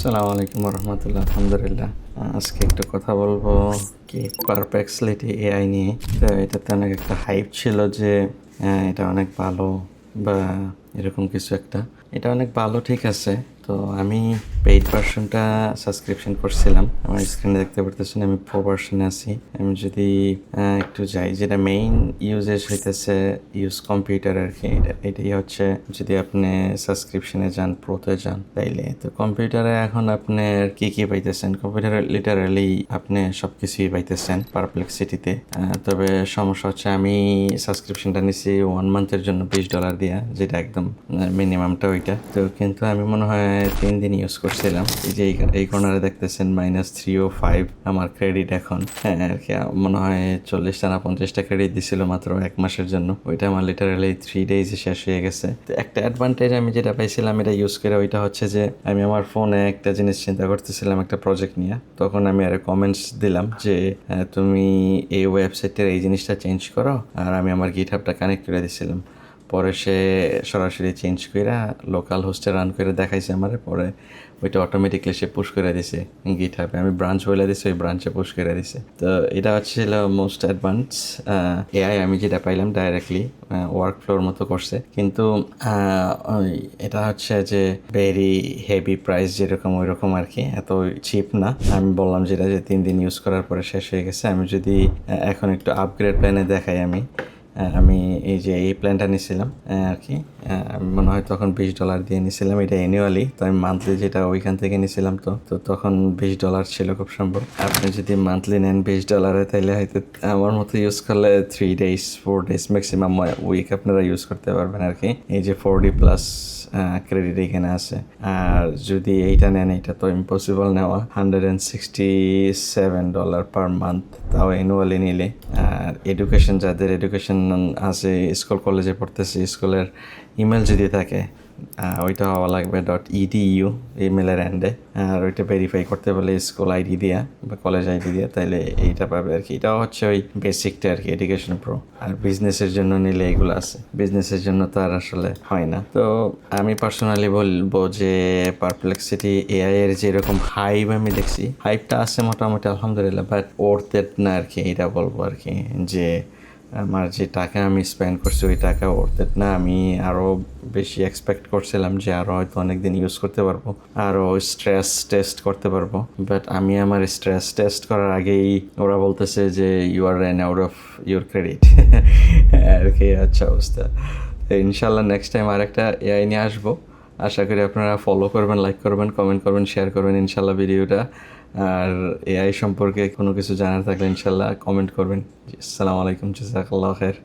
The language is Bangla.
আসসালামু আলাইকুম রহমতুল্লাহ। আলহামদুলিল্লাহ। আজকে একটু কথা বলবো কি পারপ্লেক্সিটি এআই নিয়ে। তো এটাতে অনেক একটা হাইপ ছিল যে এটা অনেক ভালো বা এরকম কিছু একটা। এটা অনেক ভালো, ঠিক আছে। তো আমি পেইড ভার্সনটা সাবস্ক্রিপশন করছিলাম। আমার স্ক্রিনে দেখতে পারতেছেন আমি প্রো ভার্সনে আছি। আমি যদি একটু যাই, যেটা মেইন ইউজেস হইতেছে ইউজ কম্পিউটার আর কি। এটাই হচ্ছে, যদি আপনি সাবস্ক্রিপশনে যান, প্রোতে যান, তাইলে তো কম্পিউটারে এখন আপনার কি কি পাইতেছেন, কম্পিউটারে লিটারালি আপনি সব কিছুই পাইতেছেন পারপ্লেক্সিটিতে। তবে সমস্যা হচ্ছে আমি সাবস্ক্রিপশনটা নিছি 1 মান্থের জন্য $20 দিয়া, যেটা একদম মিনিমামটা ওইটা। তো কিন্তু আমি মনে হয় 3 দিন ইউজ করছিলাম। এই যে এই কর্নারে দেখতেছেন -305 আমার ক্রেডিট এখন। হ্যাঁ আর কি, মনে হয় 40টা না 50টা ক্রেডিট দিছিল মাত্র 1 মাসের জন্য। ওইটা আমার লিটারালি 3 ডেজে শেষ হয়ে গেছে। তো একটা অ্যাডভান্টেজ আমি যেটা পাইছিলাম এটা ইউজ করে, ওইটা হচ্ছে যে আমি আমার ফোনে একটা জিনিস চিন্তা করতেছিলাম একটা প্রজেক্ট নিয়ে। তখন আমি আরে কমেন্টস দিলাম যে তুমি এই ওয়েবসাইটের এই জিনিসটা চেঞ্জ করো, আর আমি আমার গিটহাবটা কানেক্ট করে দিছিলাম। পরে সে সরাসরি চেঞ্জ করে লোকাল হোস্টে রান করে দেখাইছে আমারে। পরে ওইটা অটোমেটিকলি সে পুশ করে দিছে গিটহাবে। আমি ব্রাঞ্চ বলে দিছি, ওই ব্রাঞ্চে পুশ করে দিছে। তো এটা হচ্ছিল মোস্ট অ্যাডভান্স এআই আমি যেটা পাইলাম ডাইরেক্টলি ওয়ার্ক ফ্লোর মতো করছে। কিন্তু এটা হচ্ছে যে ভেরি হেভি প্রাইস, যেরকম ওই রকম আর কি, এত চিপ না। আমি বললাম যেটা যে 3 দিন ইউজ করার পরে শেষ হয়ে গেছে। আমি যদি এখন একটু আপগ্রেড প্ল্যানে দেখাই, আমি এই যে এই প্ল্যানটা নিয়েছিলাম আর কি। আমি মনে হয় তখন $20 দিয়ে নিয়েছিলাম, এটা অ্যানুয়ালি। তো আমি মান্থলি যেটা ওইখান থেকে নিয়েছিলাম, তো তখন $20 ছিল খুব সম্ভব। আপনি যদি মান্থলি নেন $20, তাইলে হয়তো আমার মতো ইউজ করলে 3 days 4 days ম্যাক্সিমাম উইক আপনারা ইউজ করতে পারবেন আর কি। এই যে 40+ ক্রেডিট এখানে আছে। আর যদি এইটা নেন, এটা তো ইম্পসিবল নেওয়া, $167 পার মান্থ, তাও অ্যানুয়ালি নিলে। আর এডুকেশন, যাদের এডুকেশন আছে, স্কুল কলেজে পড়তেছে, স্কুলের ইমেল যদি থাকে ওইটা হওয়া লাগবে .edu ইমেলের এন্ডে। আর ওইটা ভেরিফাই করতে পারলে স্কুল আইডি দিয়া বা কলেজ আইডি দিয়া, তাইলে এইটা পাবে আর কি। এটাও হচ্ছে ওই বেসিকটা আর কি, এডুকেশন প্রো। আর বিজনেসের জন্য নিলে এগুলো আছে, বিজনেসের জন্য তো আর আসলে হয় না। তো আমি পার্সোনালি বলবো যে পারপ্লেক্সিটি এআই এর যেরকম হাইপ আমি দেখছি, হাইপটা আছে মোটামুটি আলহামদুলিল্লাহ, বাট ওর্থ ইট না আর কি। এটা বলবো আর কি যে আমার যে টাকা আমি স্পেন্ড করছি ওই টাকা ওর্থ ইট না। আমি আরও বেশি এক্সপেক্ট করছিলাম যে আরও হয়তো অনেক দিন ইউজ করতে পারবো, আরও স্ট্রেস টেস্ট করতে পারবো। বাট আমি আমার স্ট্রেস টেস্ট করার আগেই ওরা বলতেছে যে you are run out of your credit আর কি। আচ্ছা অবস্থা। ইনশাল্লাহ নেক্সট টাইম আরেকটা এআই নিয়ে আসবো। আশা করি আপনারা ফলো করবেন, লাইক করবেন, কমেন্ট করবেন, শেয়ার করবেন ইনশাল্লাহ ভিডিওটা। আর এআই সম্পর্কে কোনো কিছু জানার থাকলে ইনশাল্লাহ কমেন্ট করবেন। আসসালামু আলাইকুম, জাযাকাল্লাহু খাইর।